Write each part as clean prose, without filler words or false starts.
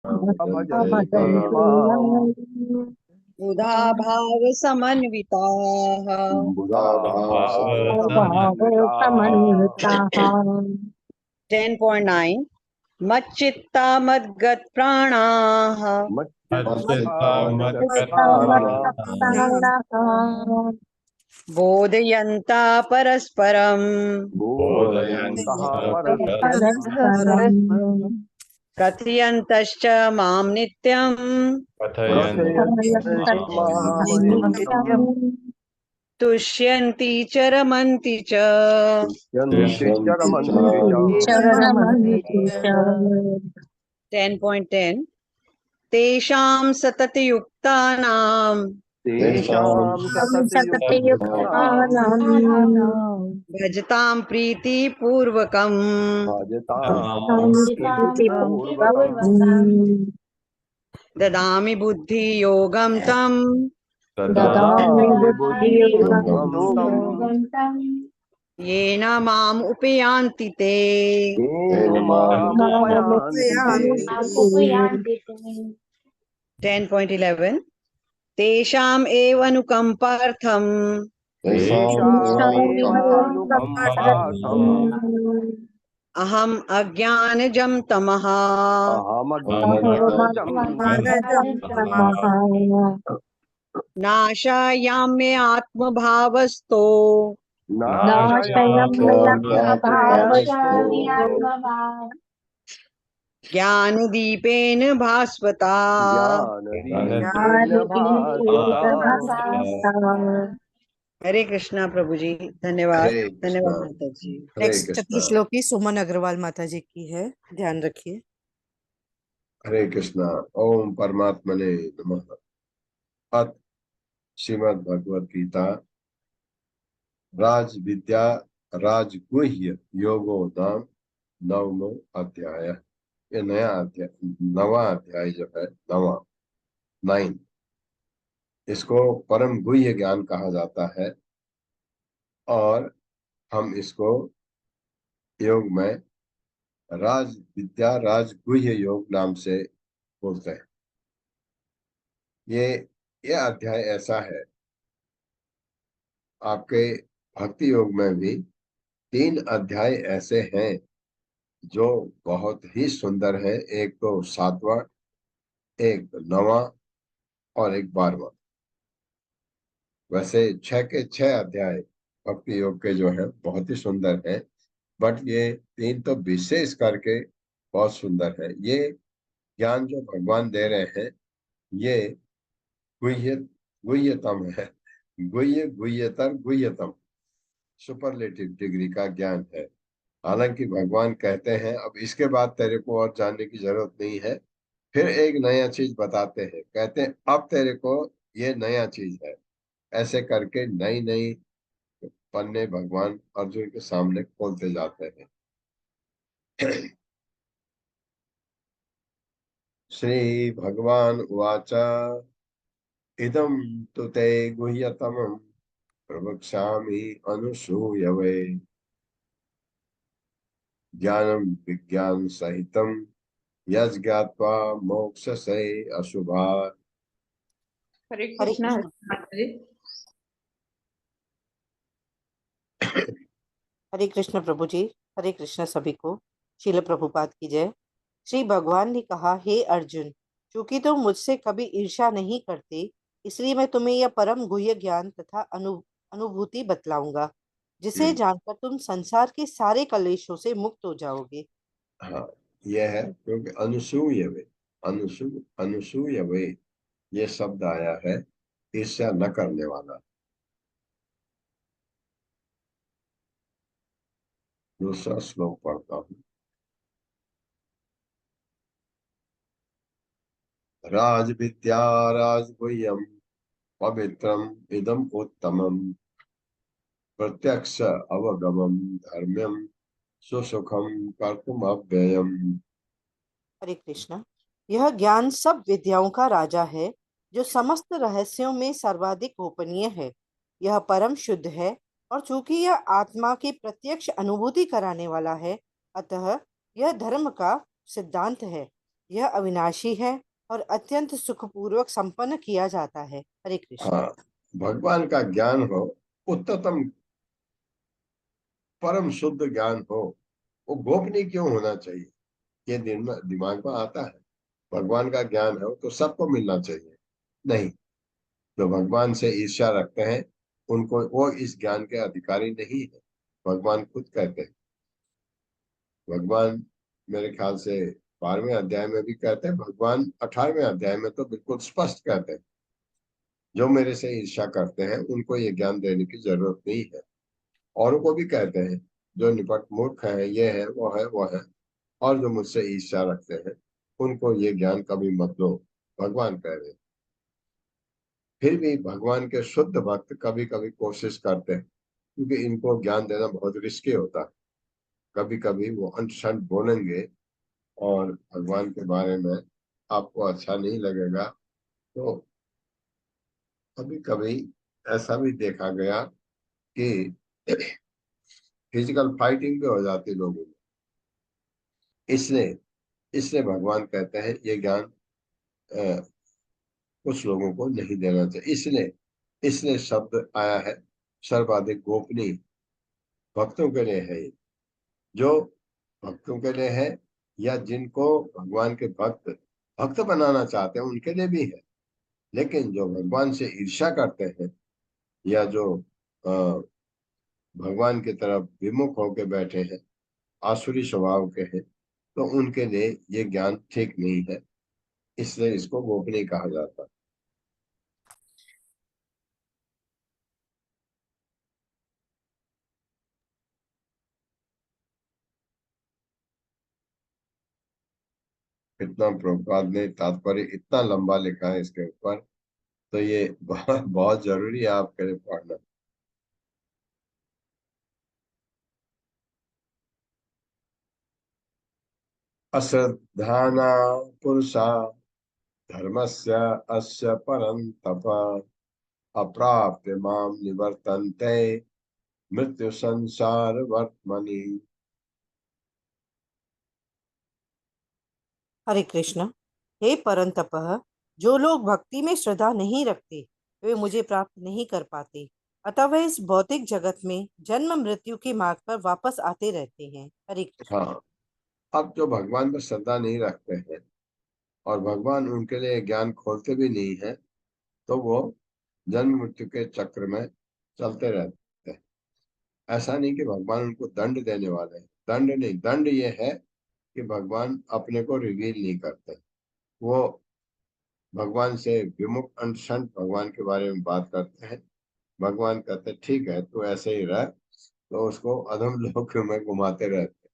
भजन्ति भजन्ति माम् माम् बुधा भाव समन्विताः बुधा भाव समन्विताः समन्विताः 10.9 मच्चित्ता मद्गत प्राणाः मच्चित्ता चित्तमत्तप्राणः बोधयन्ता परस्परम् बोधयन्तः परस्परम् कथयन्तश्च मां नित्यम् कथयन्ति मां नित्यम् नित्यम् तुष्यन्ति च रमन्ति च तुष्यन्ति च रमन्ति च चरणमन्ति च 10.10 तेषां सततयुक्तानां तेषां सततयुक्तानां सततयुक्तानाम् भजतां प्रीतिपूर्वकम् भजतां प्रीतिपूर्वकम् ददामि बुद्धियोगं तं ददामि ददामि बुद्धियोगं बुद्धियोगं तं येन माम् उपयान्ति ते येन मामुपयान्ति ते 10.11 तेषाम् एव अनुकम्पार्थम् तेषामेवानुकम्पार्थम् अहम् अज्ञानजं तमः अहमज्ञानजं तमः नाशायाम्य आत्मभावस्तो नाशयाम्यात्मभावस्तु ज्ञानदीपेन भास्वता ज्ञानदीपेन भास्वता। हरे कृष्णा प्रभु जी। धन्यवाद। हरे धन्यवाद कृष्णा। माता जी। हरे नेक्स्ट कृष्णा। श्लोकी सुमन अग्रवाल माता जी की है, ध्यान रखिए। हरे कृष्णा। ओम परमात्मने नमः। अथ श्रीमद् भगवद गीता राज विद्या राजगुह्य योगो नाम नवमो अध्याय। ये नया अध्याय, नवा अध्याय जो है, नवा 9, इसको परम गुह्य ज्ञान कहा जाता है और हम इसको योग में राज विद्या राजगुह्य योग नाम से बोलते हैं। ये अध्याय ऐसा है, आपके भक्ति योग में भी 3 अध्याय ऐसे हैं जो बहुत ही सुंदर है। एक तो 7वां, एक 9वां और एक 12वां। वैसे 6 के 6 अध्याय भक्ति योग के जो है बहुत ही सुंदर है, बट ये 3 तो विशेष करके बहुत सुंदर है। ये ज्ञान जो भगवान दे रहे हैं ये गुह्य गुह्यतम है, गुह्य गुह्यतर गुह्यतम सुपरलेटिव डिग्री का ज्ञान है। हालांकि भगवान कहते हैं अब इसके बाद तेरे को और जानने की जरूरत नहीं है, फिर एक नया चीज बताते हैं, कहते हैं अब तेरे को ये नया चीज है। ऐसे करके नई नई पन्ने भगवान अर्जुन के सामने खोलते जाते हैं। श्री भगवान उवाच इदं तु ते गुह्यतमं प्रवक्ष्यामि अनुसूयवे ज्ञानं विज्ञान सहितं यज्ञात्वा मोक्षसे अशुभात्। हरे हरे कृष्णा। कृष्ण। माता जी। हरे कृष्ण प्रभु जी। हरे कृष्ण सभी को। श्रील प्रभुपाद की जय। श्री भगवान ने कहा, हे अर्जुन, चूंकि तुम मुझसे कभी ईर्ष्या नहीं करते, इसलिए मैं तुम्हें यह परम गुह्य ज्ञान तथा अनुभूति बतलाऊंगा, जिसे जानकर तुम संसार के सारे कलेशों से मुक्त हो जाओगे। हाँ, यह है क्योंकि अनुसूयवे, अनुसूयवे ये शब्द आया है ईर्ष्या न करने वाला। दूसरा श्लोक पढ़ता हूँ। राज विद्या राजगुह्यम पवित्रम इदम उत्तमम प्रत्यक्ष अवगमम धर्म्यम सुसुखम कर्तुम अव्ययम। हरे कृष्ण। यह ज्ञान सब विद्याओं का राजा है, जो समस्त रहस्यों में सर्वाधिक गोपनीय है। यह परम शुद्ध है और चूंकि यह आत्मा की प्रत्यक्ष अनुभूति कराने वाला है, अतः यह धर्म का सिद्धांत है। यह अविनाशी है और अत्यंत सुखपूर्वक संपन्न किया जाता है। हरे कृष्ण। हाँ, भगवान का ज्ञान हो, उच्चतम परम शुद्ध ज्ञान हो, वो गोपनीय क्यों होना चाहिए? ये दिमाग में आता है। भगवान का ज्ञान हो तो सबको मिलना चाहिए। नहीं, जो भगवान से ईर्ष्या रखते हैं उनको, वो इस ज्ञान के अधिकारी नहीं है। भगवान खुद कहते हैं, भगवान मेरे ख्याल से 12वें अध्याय में भी कहते हैं, भगवान 18वें अध्याय में तो बिल्कुल स्पष्ट कहते हैं, जो मेरे से ईर्ष्या करते हैं उनको ये ज्ञान देने की जरूरत नहीं है। औरों को भी कहते हैं, जो निपट मूर्ख है, ये है वो है वो है, और जो मुझसे ईर्ष्या रखते हैं उनको ये ज्ञान कभी मत दो, भगवान कह रहे हैं। फिर भी भगवान के शुद्ध भक्त कभी कभी कोशिश करते हैं, क्योंकि इनको ज्ञान देना बहुत रिस्की होता है। कभी कभी वो अंट शंट बोलेंगे और भगवान के बारे में आपको अच्छा नहीं लगेगा, तो कभी कभी ऐसा भी देखा गया कि फिजिकल फाइटिंग भी हो जाती लोगों में। इसलिए इसलिए भगवान कहते हैं ये ज्ञान कुछ लोगों को नहीं देना चाहिए। इसलिए इसलिए शब्द आया है सर्वाधिक गोपनीय, भक्तों के लिए है ये। जो भक्तों के लिए है, या जिनको भगवान के भक्त भक्त बनाना चाहते हैं उनके लिए भी है। लेकिन जो भगवान से ईर्ष्या करते हैं, या जो भगवान की तरफ विमुख होकर बैठे हैं, आसुरी स्वभाव के हैं, तो उनके लिए ये ज्ञान ठीक नहीं है। इसलिए इसको गोपनीय कहा जाता है। इतना प्रभुपाद ने तात्पर्य इतना लंबा लिखा है इसके ऊपर, तो ये बहुत जरूरी है आपके लिए पढ़ना। अश्रद्धाना पुरुषा धर्मस्य अस्य परन्तप अप्राप्य माम निवर्तन्ते मृत्यु संसार वर्तमनि। हरे कृष्ण। हे परंतप, जो लोग भक्ति में श्रद्धा नहीं रखते वे मुझे प्राप्त नहीं कर पाते, अतः वे इस भौतिक जगत में जन्म मृत्यु के मार्ग पर वापस आते रहते हैं। हरे कृष्ण। हाँ, अब जो भगवान पर श्रद्धा नहीं रखते हैं और भगवान उनके लिए ज्ञान खोलते भी नहीं है, तो वो जन्म मृत्यु के चक्र में चलते रहते हैं। ऐसा नहीं कि भगवान उनको दंड देने वाले हैं, दंड नहीं, दंड ये है कि भगवान अपने को रिवील नहीं करते। वो भगवान से विमुख अनशन भगवान के बारे में बात करते हैं। भगवान कहते हैं ठीक है तो ऐसे ही रह, तो उसको अधम लोक में घुमाते रहते हैं।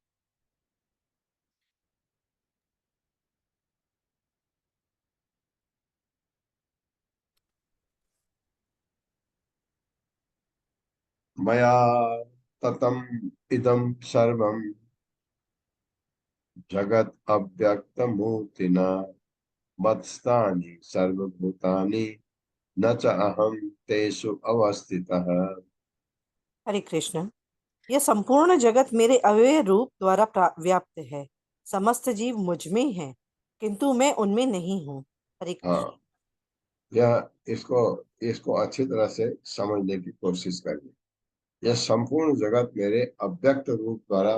मया ततम इदम सर्वम जगत अव्यक्त मूर्तिना मत्स्थानि सर्वभूतानि न च अहम तेषु अवस्थितः। हरे कृष्ण। यह संपूर्ण जगत मेरे अव्यय रूप द्वारा व्याप्त है। समस्त जीव मुझ में है, किंतु मैं उनमें नहीं हूँ। हरे कृष्ण। हाँ, यह इसको इसको अच्छी तरह से समझने की कोशिश करिए। यह संपूर्ण जगत मेरे अव्यक्त रूप द्वारा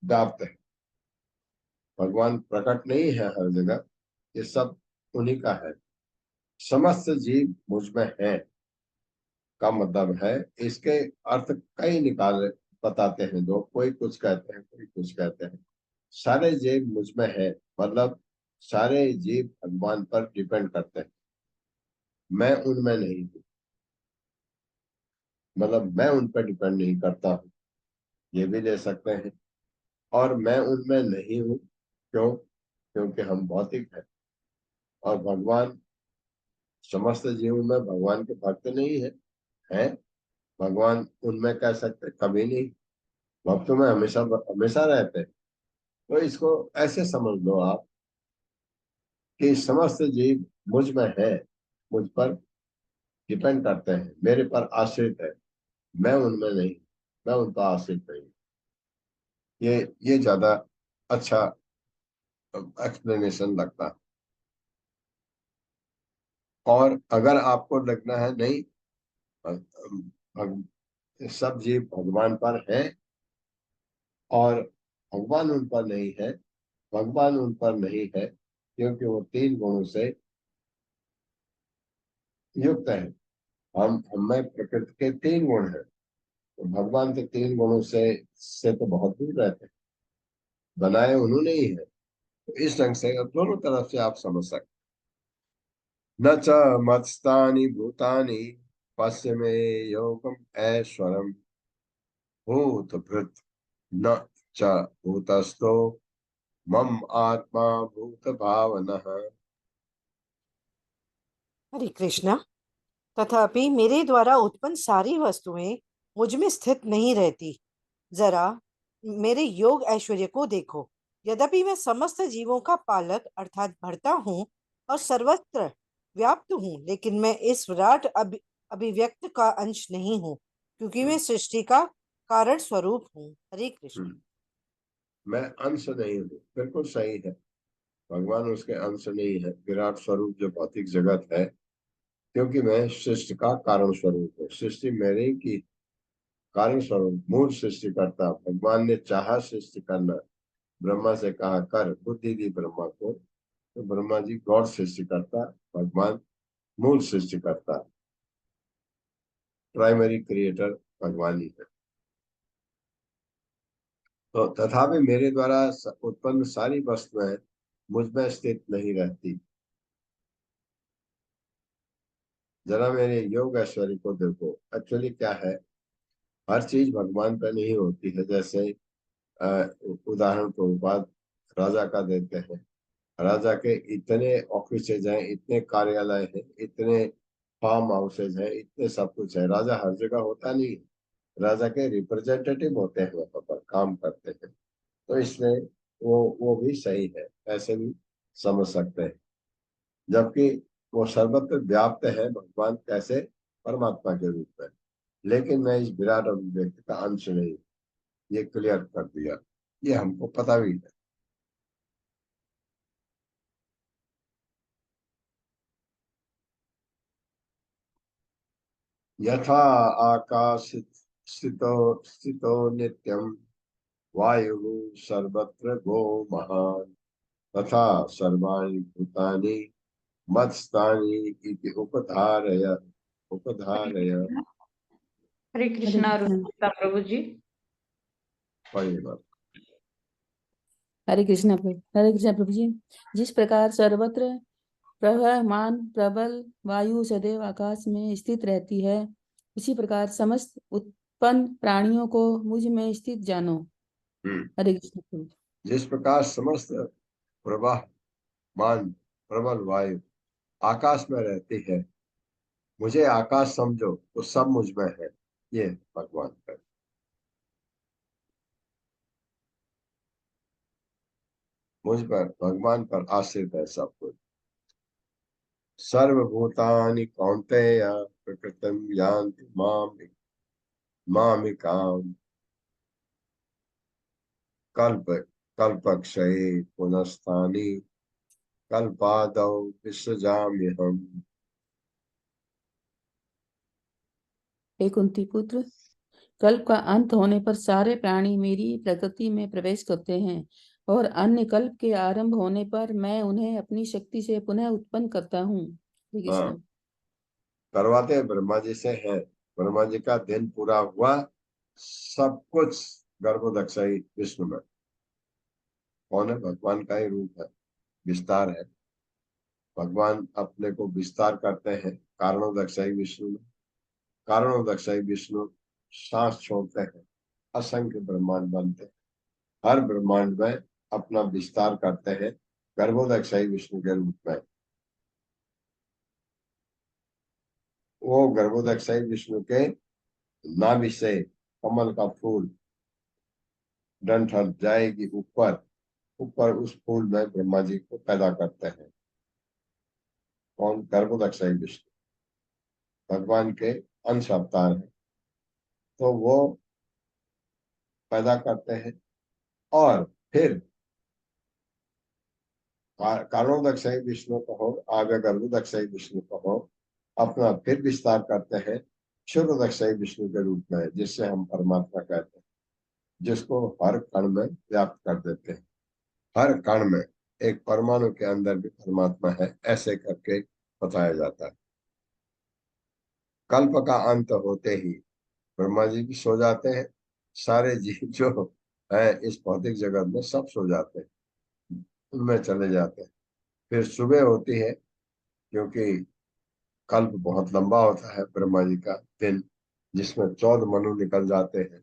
व्याप्त है। भगवान प्रकट नहीं है हर जगह, ये सब उन्हीं का है। समस्त जीव मुझ में है का मतलब है, इसके अर्थ कई निकाल बताते हैं लोग, कोई कुछ कहते हैं कोई कुछ कहते हैं। सारे जीव मुझ में है मतलब सारे जीव भगवान पर डिपेंड करते हैं। मैं उनमें नहीं हूँ, मतलब मैं उन पर डिपेंड नहीं करता हूँ, ये भी ले सकते हैं। और मैं उनमें नहीं हूँ, क्यों? क्योंकि हम भौतिक हैं। और भगवान समस्त जीव में भगवान के भक्त नहीं है, हैं? भगवान उनमें कह सकते कभी नहीं, भक्तों में हमेशा हमेशा रहते हैं। तो इसको ऐसे समझ लो आप कि समस्त जीव मुझ में है, मुझ पर डिपेंड करते हैं, मेरे पर आश्रित है। मैं उनमें नहीं, मैं उन पर आश्रित नहीं। ये ज्यादा अच्छा एक्सप्लेनेशन लगता। और अगर आपको लगना है नहीं सब जीव भगवान पर है और भगवान उन पर नहीं है, भगवान उन पर नहीं है क्योंकि वो 3 गुणों से युक्त है। हम में प्रकृति के 3 गुण हैं, तो भगवान के 3 गुणों से तो बहुत दूर रहते हैं, बनाए उन्होंने ही है। तो इस ढंग से अब दोनों तरफ से आप समझ सकते। न च मत्स्थानि भूतानि पश्य मे योगम ऐश्वरम भूतभृत न च भूतस्थो मम आत्मा भूत भावनः। हरे कृष्णा। तथापि मेरे द्वारा उत्पन्न सारी वस्तुएं मुझ में स्थित नहीं रहती। जरा मेरे योग ऐश्वर्य को देखो। यद्यपि मैं समस्त जीवों का पालक अर्थात भरता हूँ और सर्वत्र व्याप्त हूँ, लेकिन मैं इस विराट अभिव्यक्त का अंश नहीं हूँ, क्योंकि मैं सृष्टि का कारण स्वरूप हूँ। हरे कृष्ण। मैं अंश नहीं हूँ, बिल्कुल सही है। भगवान उसके अंश नहीं है, विराट स्वरूप जो भौतिक जगत है, क्योंकि मैं सृष्टि का कारण स्वरूप हूँ। सृष्टि मेरे की कारण स्वरूप, मूल सृष्टिकर्ता। भगवान ने चाहा सृष्टि करना, ब्रह्मा से कहा कर, बुद्धि दी ब्रह्मा को, तो ब्रह्मा जी गॉड सृष्टिकर्ता, भगवान मूल सृष्टिकर्ता, प्राइमरी क्रिएटर भगवान ही है। तो तथापि मेरे द्वारा उत्पन्न सारी वस्तुएं मुझ में स्थित नहीं रहती। जरा मेरे योग ऐश्वर्य को देखो। एक्चुअली क्या है, हर चीज भगवान पर नहीं होती है। जैसे उदाहरण को बाद राजा का देते हैं। राजा के इतने ऑफिसेज हैं, इतने कार्यालय हैं, इतने फार्म हाउसेज हैं, इतने सब कुछ है। राजा हर जगह होता नहीं है, राजा के रिप्रेजेंटेटिव होते हैं, वहां पर काम करते हैं। तो इसलिए वो भी सही है, ऐसे भी समझ सकते हैं। जबकि वो सर्वत्र व्याप्त है भगवान, कैसे? परमात्मा के रूप में। लेकिन मैं इस विराट अभिव्यक्ति का अंश नहीं, ये क्लियर कर दिया, ये हमको पता भी है। यथा आकाश स्थितो स्थितो नित्यम वायु सर्वत्र गो महान तथा सर्वाणि भूतानि मत्स्थानि इति उपधारय। हरे हरे कृष्णा कृष्ण। रुचिता प्रभु जी। परिवर्तन। हरे कृष्ण प्रभु। हरे कृष्ण प्रभु जी। जिस प्रकार सर्वत्र प्रवहमान प्रबल वायु सदैव आकाश में स्थित रहती है, उसी प्रकार समस्त उत्पन्न प्राणियों को मुझ में स्थित जानो। हरे कृष्ण प्रभु। जिस प्रकार समस्त प्रवाहमान प्रबल वायु आकाश में रहती है, मुझे आकाश समझो तो सब मुझ में है। ये भगवान का, मुझ पर, भगवान पर आश्रित है सब कुछ। सर्वभूतानि कौन्तेय प्रकृतिं यान्ति मामिकाम् कल्प कल्पक्षये पुनस्तानि कल्पादौ विसृजाम्यहम्। हे कुंती पुत्र, कल्प का अंत होने पर सारे प्राणी मेरी प्रकृति में प्रवेश करते हैं और अन्य कल्प के आरंभ होने पर मैं उन्हें अपनी शक्ति से पुनः उत्पन्न करता हूँ। श्री हाँ, कृष्ण। करवाते ब्रह्मा जी से हैं। ब्रह्मा जी का दिन पूरा हुआ, सब कुछ गर्भोदक्षई विष्णु में। कौन है? भगवान का ही रूप है, विस्तार है। भगवान अपने को विस्तार करते हैं कारणोदक्षई विष्णु में। कारणोदक्षई विष्णु सांस छोड़ते हैं, असंख्य ब्रह्मांड बनते हैं। हर ब्रह्मांड में अपना विस्तार करते हैं गर्भोदक्षई विष्णु के रूप में। वो गर्भोदक्षई विष्णु के नाभि से कमल का फूल डंठल जाएगी ऊपर, ऊपर उस फूल में ब्रह्मा जी को पैदा करते हैं। कौन? गर्भोदक्षई विष्णु भगवान के अंश अवतार है। तो वो पैदा करते हैं और फिर कारणोदक विष्णु कहो, आव्य गर्भोदक विष्णु कहो, अपना फिर विस्तार करते हैं क्षुरोदक विष्णु के रूप में, जिससे हम परमात्मा कहते हैं, जिसको हर कण में व्याप्त कर देते हैं। हर कण में, एक परमाणु के अंदर भी परमात्मा है, ऐसे करके बताया जाता है। कल्प का अंत होते ही ब्रह्मा जी भी सो जाते हैं, सारे जीव जो है इस भौतिक जगत में सब सो जाते हैं, उनमें चले जाते हैं। फिर सुबह होती है, क्योंकि कल्प बहुत लंबा होता है ब्रह्मा जी का दिन, जिसमें 14 मनु निकल जाते हैं,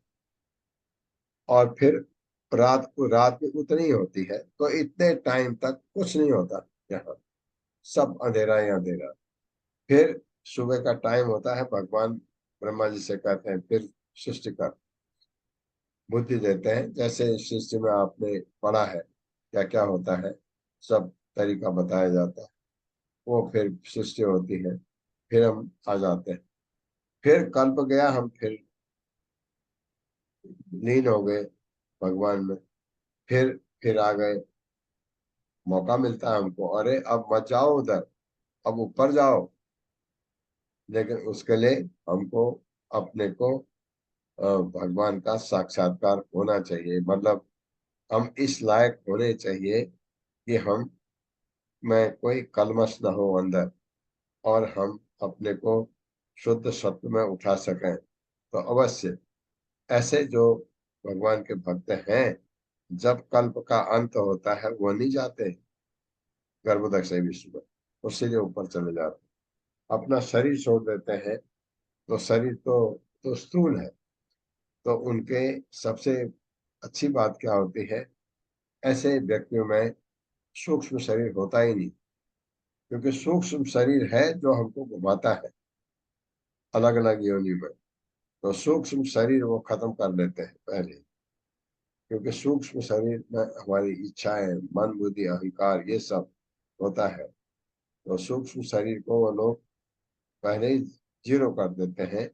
और फिर रात भी उतनी ही होती है, तो इतने टाइम तक कुछ नहीं होता, यहाँ सब अंधेरा ही अंधेरा। फिर सुबह का टाइम होता है, भगवान ब्रह्मा जी से कहते हैं फिर सृष्टि कर, बुद्धि देते हैं। जैसे इस सृष्टि में आपने पढ़ा है क्या क्या होता है, सब तरीका बताया जाता है। वो फिर सृष्टि होती है, फिर हम आ जाते हैं। फिर कल्प गया, हम फिर लीन हो गए भगवान में। फिर आ गए, मौका मिलता है हमको, अरे अब मत जाओ उधर, अब ऊपर जाओ। लेकिन उसके लिए हमको अपने को भगवान का साक्षात्कार होना चाहिए, मतलब हम इस लायक होने चाहिए कि हम में कोई कलमश न हो अंदर, और हम अपने को शुद्ध सत्व में उठा सकें। तो अवश्य ऐसे जो भगवान के भक्त हैं, जब कल्प का अंत होता है वो नहीं जाते गर्भोदक विश्व में, उससे जो ऊपर चले जाते, अपना शरीर छोड़ देते हैं। तो शरीर तो स्थूल है, तो उनके सबसे अच्छी बात क्या होती है, ऐसे व्यक्तियों में सूक्ष्म शरीर होता ही नहीं, क्योंकि सूक्ष्म शरीर है जो हमको घुमाता है अलग अलग योनि में। तो सूक्ष्म शरीर वो खत्म कर लेते हैं पहले, क्योंकि सूक्ष्म शरीर में हमारी इच्छाएं, मन, बुद्धि, अहंकार, ये सब होता है। तो सूक्ष्म शरीर को वो लोग पहले ही जीरो कर देते हैं।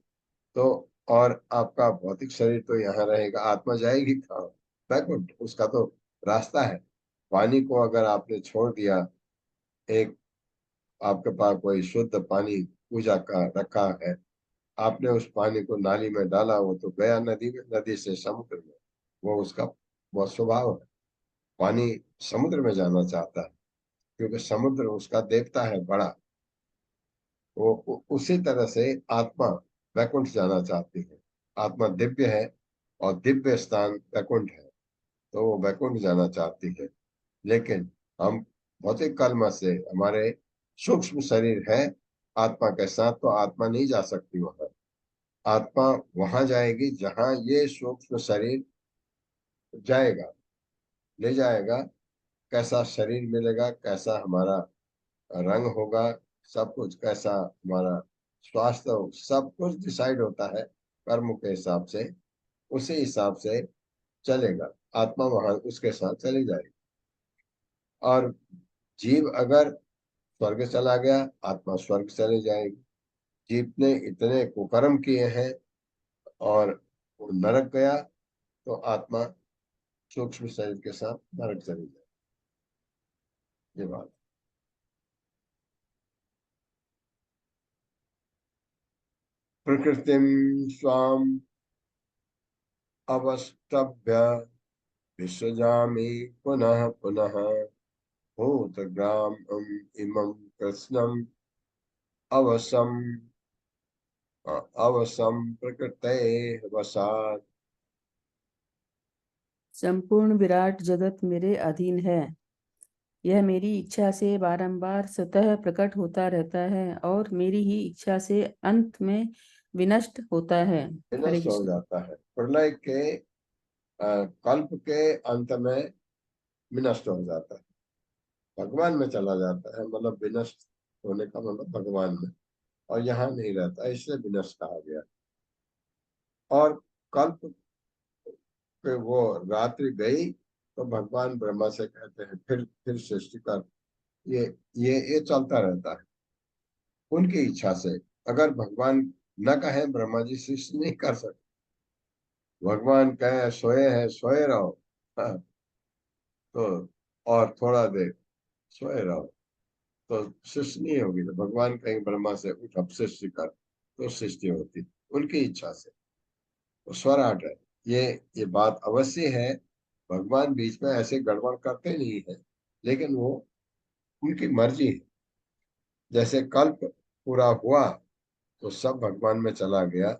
तो और आपका भौतिक शरीर तो यहाँ रहेगा, आत्मा जाएगी कहाँ? बैकुंठ, उसका तो रास्ता है। पानी को अगर आपने छोड़ दिया, एक आपके पास कोई शुद्ध पानी पूजा का रखा है, आपने उस पानी को नाली में डाला, वो तो गया नदी में, नदी से समुद्र में, वो उसका बहुत स्वभाव है। पानी समुद्र में जाना चाहता है, क्योंकि समुद्र उसका देवता है बड़ा। वो उसी तरह से आत्मा वैकुंठ जाना चाहती है। आत्मा दिव्य है, और दिव्य स्थान वैकुंठ है, तो वो वैकुंठ जाना चाहती है। लेकिन हम भौतिक कलम से, हमारे सूक्ष्म शरीर है आत्मा के साथ, तो आत्मा नहीं जा सकती वहां। आत्मा वहां जाएगी जहां ये सूक्ष्म शरीर जाएगा, ले जाएगा। कैसा शरीर मिलेगा, कैसा हमारा रंग होगा, सब कुछ, कैसा हमारा स्वास्थ्य हो, सब कुछ डिसाइड होता है कर्म के हिसाब से। उसी हिसाब से चलेगा, आत्मा वहां उसके साथ चली जाएगी। और जीव अगर स्वर्ग चला गया, आत्मा स्वर्ग चली जाएगी। जीव ने इतने कुकर्म किए हैं और वो नरक गया, तो आत्मा सूक्ष्म शरीर के साथ नरक चली जाएगी। ये बात। प्रकृतिम स्वाम अवस्तभ्य विसृजामि पुनः पुनः, भूतग्राम इमं कृष्णम अवसम अवसम प्रकृते वसात्। संपूर्ण विराट जगत मेरे अधीन है। यह मेरी इच्छा से बारंबार स्वतः प्रकट होता रहता है, और मेरी ही इच्छा से अंत में विनष्ट होता है। हरे विनष्ट हो कृष्ण। जाता है। प्रलय के कल्प के अंत में विनष्ट हो जाता है, भगवान में चला जाता है। मतलब विनष्ट होने का मतलब भगवान में, और यहाँ नहीं रहता, इसलिए विनष्ट कहा गया। और कल्प पे वो रात्रि गई, तो भगवान ब्रह्मा से कहते हैं फिर सृष्टि कर। ये चलता रहता है उनकी इच्छा से। अगर भगवान न कहे, ब्रह्मा जी सृष्टि नहीं कर सकते। भगवान कहे सोए हैं, सोए रहो, हाँ, तो और थोड़ा देर, सोए रहो, तो सृष्टि नहीं होगी। तो भगवान कहीं ब्रह्मा से उठ अब सृष्टि कर, तो सृष्टि होती उनकी इच्छा से। तो स्वराट है, ये बात अवश्य है। भगवान बीच में ऐसे गड़बड़ करते नहीं है, लेकिन वो उनकी मर्जी है। जैसे कल्प पूरा हुआ तो सब भगवान में चला गया,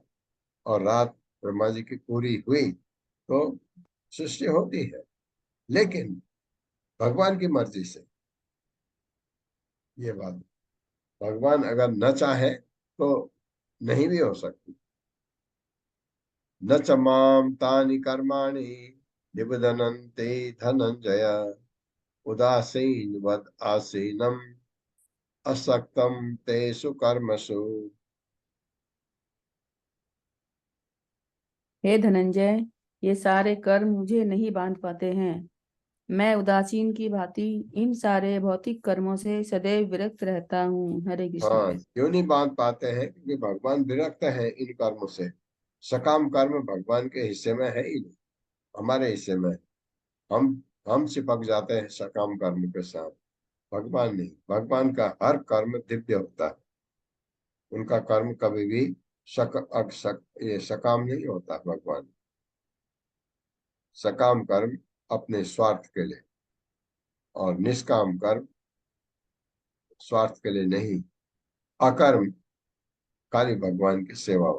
और रात ब्रह्मा जी की पूरी हुई तो सृष्टि होती है, लेकिन भगवान की मर्जी से। ये बात, भगवान अगर न चाहे तो नहीं भी हो सकती। न च माम तानि कर्माणि निबधनन्ते धनंजय, उदासीन वद आसीनम असक्तम तेषु कर्मसु। हे धनंजय, ये सारे कर्म मुझे नहीं बांध पाते हैं। मैं उदासीन की भांति इन सारे भौतिक कर्मों से सदैव विरक्त रहता हूँ। हरे कृष्ण। हाँ, क्यों नहीं बांध पाते हैं? क्योंकि भगवान विरक्त है इन कर्मों से। सकाम कर्म भगवान के हिस्से में है ही नहीं, हमारे हिस्से में है। हम चिपक जाते हैं सकाम कर्म के साथ, भगवान नहीं। भगवान का हर कर्म दिव्य होता है। उनका कर्म कभी भी ये सकाम नहीं होता। भगवान सकाम कर्म अपने स्वार्थ के लिए, और निष्काम कर्म स्वार्थ के लिए नहीं। अकर्म खाली भगवान की सेवा।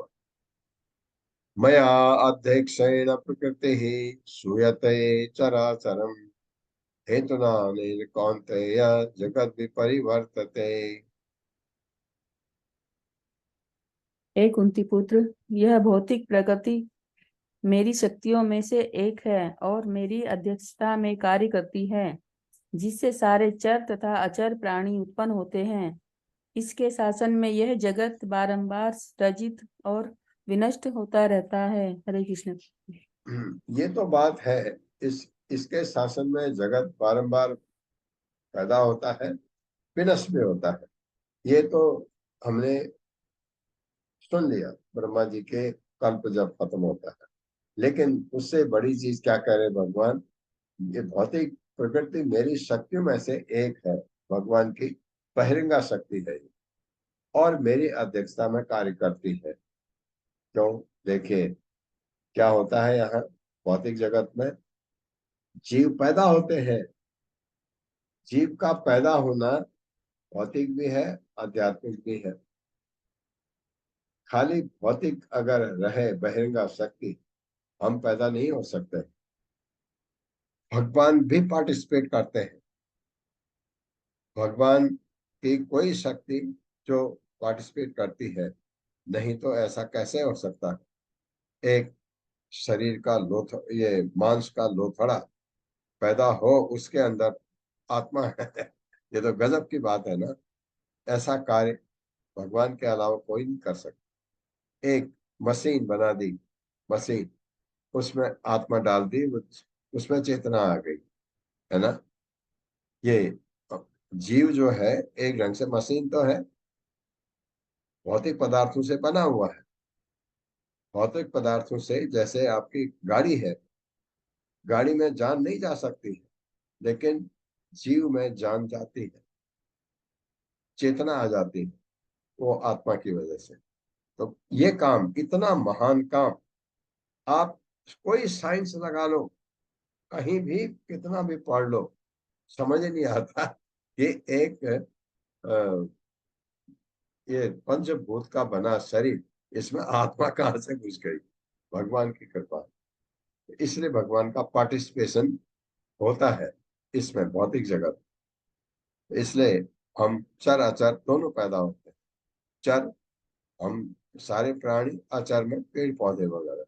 मया अध्यक्षेण प्रकृति सूयते चराचरम, हेतुना अनेन कौन्तेय जगत विपरिवर्तते। हे कुंती पुत्र, यह भौतिक प्रकृति मेरी शक्तियों में से एक है और मेरी अध्यक्षता में कार्य करती है, जिससे सारे चर तथा अचर प्राणी उत्पन्न होते हैं। इसके शासन में यह जगत बारंबार रजित और विनष्ट होता रहता है। हरे कृष्ण। ये तो बात है। इसके शासन में जगत बारंबार पैदा होता है, विनष्ट भी होता है। ये तो हमने सुन लिया, ब्रह्मा जी के कल्प जब खत्म होता है। लेकिन उससे बड़ी चीज क्या कह रहे भगवान? ये भौतिक प्रकृति मेरी शक्तियों में से एक है, भगवान की बहिरंगा शक्ति है, और मेरी अध्यक्षता में कार्य करती है। क्यों? देखिए क्या होता है यहाँ भौतिक जगत में। जीव पैदा होते हैं। जीव का पैदा होना भौतिक भी है, आध्यात्मिक भी है। खाली भौतिक अगर रहे बहिरंगा शक्ति, हम पैदा नहीं हो सकते। भगवान भी पार्टिसिपेट करते हैं। भगवान की कोई शक्ति जो पार्टिसिपेट करती है, नहीं तो ऐसा कैसे हो सकता है? एक शरीर का ये मांस का लोथड़ा पैदा हो, उसके अंदर आत्मा है। ये तो गजब की बात है ना। ऐसा कार्य भगवान के अलावा कोई नहीं कर सकता। एक मशीन बना दी, मशीन, उसमें आत्मा डाल दी, उसमें चेतना आ गई, है ना। ये जीव जो है एक ढंग से मशीन तो है, भौतिक पदार्थों से बना हुआ है। भौतिक पदार्थों से, जैसे आपकी गाड़ी है, गाड़ी में जान नहीं जा सकती है, लेकिन जीव में जान जाती है, चेतना आ जाती है, वो आत्मा की वजह से। तो ये काम, इतना महान काम, आप कोई साइंस लगा लो, कहीं भी कितना भी पढ़ लो, समझ नहीं आता कि एक ये पंचभूत का बना शरीर, इसमें आत्मा कहाँ से घुस गई? भगवान की कृपा। इसलिए भगवान का पार्टिसिपेशन होता है इसमें, भौतिक जगत। इसलिए हम चर अचर दोनों पैदा होते हैं। चर हम सारे प्राणी, अचर में पेड़ पौधे वगैरह।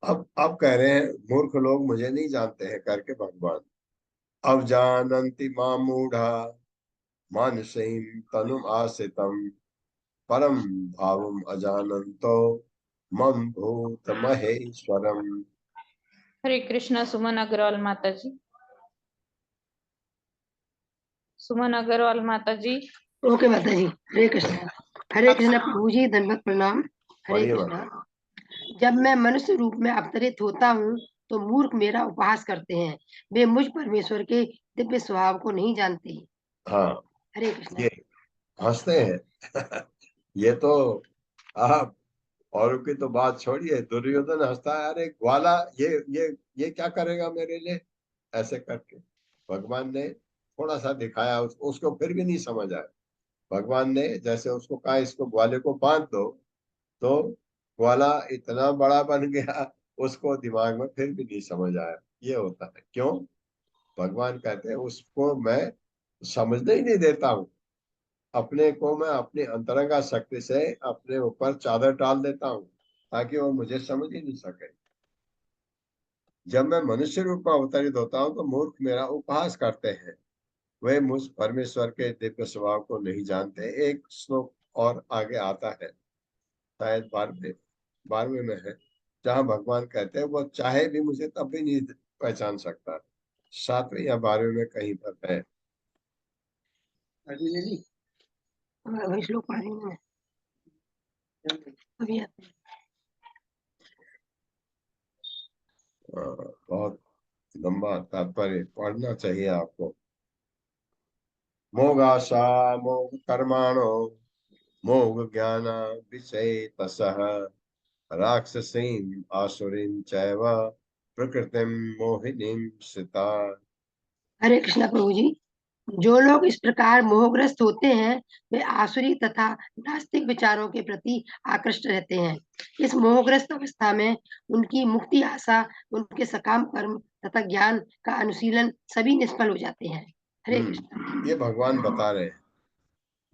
अब कह रहे हैं मूर्ख लोग मुझे नहीं जानते हैं करके भगवान। अब जानन्ति मामूढ़ा मानसीम तनुम आश्रितम, परम भावम अजानन्तो मम भूत महेश्वरम। हरे कृष्णा। सुमन अग्रवाल माता जी। सुमन अग्रवाल माता जी। ओके माता जी। हरे कृष्णा। हरे कृष्णा प्रभु जी, धन्यवाद, प्रणाम। हरे बढ़िया बात। कृष्णा। जब मैं मनुष्य रूप में अवतरित होता हूँ तो मूर्ख मेरा उपहास करते हैं। वे मुझ परमेश्वर के दिव्य स्वभाव को नहीं जानते। हाँ, हरे कृष्ण। ये हंसते हैं। ये तो आप औरों की तो बात छोड़िए, दुर्योधन हंसता है, अरे ग्वाला ये क्या करेगा मेरे लिए, ऐसे करके भगवान ने थोड़ा सा दिखाया, उसको फिर भी नहीं समझ आया। भगवान ने जैसे उसको कहा इसको ग्वाले को बांध दो, तो ग्वाला इतना बड़ा बन गया, उसको दिमाग में फिर भी नहीं समझ आया। ये होता है क्यों? भगवान कहते हैं उसको मैं समझने ही नहीं देता हूँ, अपने को मैं अपनी अंतरंगा शक्ति से अपने ऊपर चादर डाल देता हूँ ताकि वो मुझे समझ ही नहीं सके। जब मैं मनुष्य रूप में अवतरित होता हूँ तो मूर्ख मेरा उपहास करते हैं, वे मुझ परमेश्वर के दिव्य स्वभाव को नहीं जानते। एक श्लोक और आगे आता है, शायद 12वें में है, जहाँ भगवान कहते हैं वो चाहे भी मुझे तब भी नहीं पहचान सकता। 7वें या 12वें में कहीं पर है। वही श्लोक पढ़ रही हूँ मैं अभी। बहुत लंबा तात्पर्य पढ़ना चाहिए आपको। मोगाशा मोग कर्माणो मोग ज्ञान विषय तसः राक्षसीं आसुरीं चैव प्रकृतिं मोहिनीं श्रिता। हरे कृष्णा प्रभु जी। जो लोग इस प्रकार मोहग्रस्त होते हैं वे आसुरी तथा नास्तिक विचारों के प्रति आकृष्ट रहते हैं। इस मोहग्रस्त अवस्था में उनकी मुक्ति आशा, उनके सकाम कर्म तथा ज्ञान का अनुशीलन सभी निष्फल हो जाते हैं। हरे कृष्ण। ये भगवान बता रहे हैं,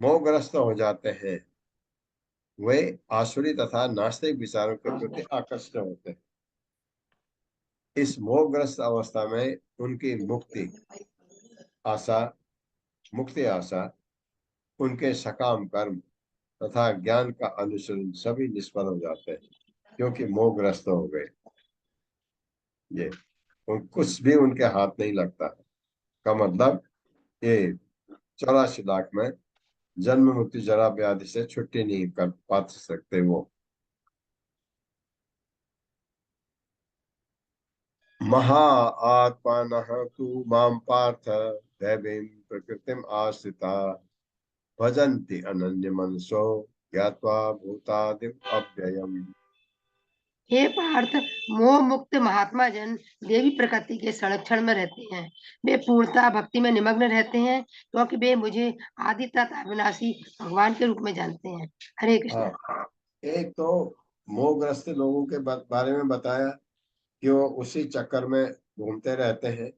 मोहग्रस्त हो जाते हैं, वे आसुरी तथा नास्तिक विचारों के प्रति आकर्षित होते हैं। इस मोहग्रस्त अवस्था में उनकी मुक्ति आशा, उनके सकाम कर्म तथा ज्ञान का अनुसरण सभी निष्फल हो जाते हैं क्योंकि मोहग्रस्त हो गए। ये कुछ भी उनके हाथ नहीं लगता है का मतलब ये 84 लाख में जन्म मृत्यु जरा व्याधि से छुट्टी नहीं कर पा सकते वो। महा आत्मानः तु मां पार्थ दैवीं प्रकृतिम आश्रिता भजन्ति अनन्य मनसो ज्ञात्वा भूतादिम अव्ययम्। हे पार्थ, मोह मुक्त महात्मा जन देवी प्रकृति के संरक्षण में रहते हैं। वे पूर्णतः भक्ति में निमग्न रहते हैं क्योंकि वे मुझे आदि तथा अविनाशी भगवान के रूप में जानते हैं। हरे कृष्ण। हाँ, एक तो मोहग्रस्त लोगों के बारे में बताया कि वो उसी चक्कर में घूमते रहते हैं।